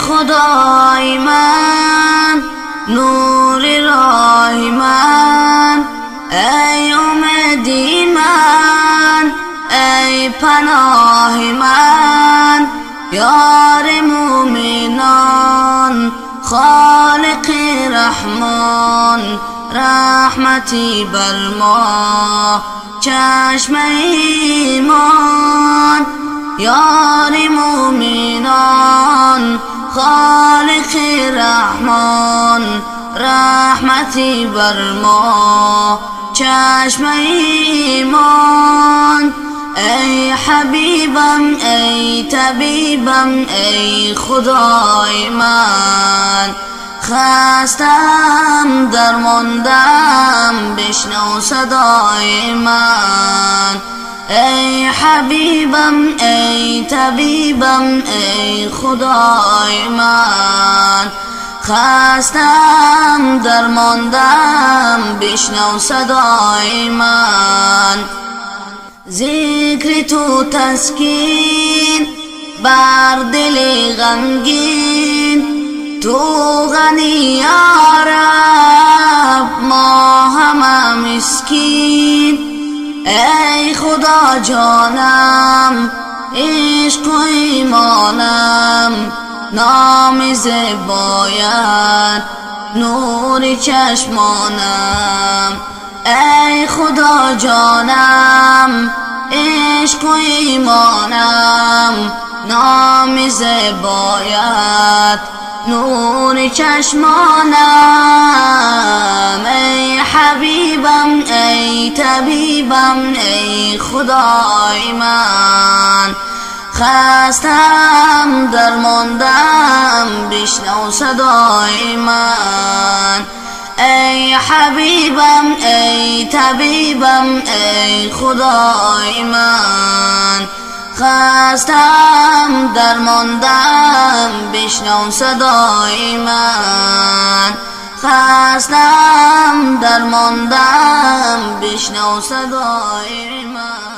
خدای من، نور راه من، ای امیدی من، ای پناه من، یار مومنان، خالق رحمان، رحمتی بر ما، چشم ایمان، یار مومنان، خالق رحمان، رحمتی بر ما، چشم ایمان. ای حبیبم، ای طبیبم، ای خدای من، خستم درماندم، بشنو صدای من. ای حبیبم، ای طبیبم، ای خدای من، خستم درماندم، بشنو صدای من. ذکر تو تسکین بر دل غمگین، تو غنی یا رب، ما همه مسکین. ای خدا جانم، عشق و ایمانم، نام زیبایت نور چشمانم. ای خدا جانم، عشق و ایمانم، نام زیبایت نور چشمانم. ای حبیبم، ای طبیبم، ای خدای من، خستم درماندم، بشنو صدای من. ای حبیبم، ای طبیبم، ای خدای من، خستم درماندم، بشنو صدای من. خستم درماندم، بشنو صدای من.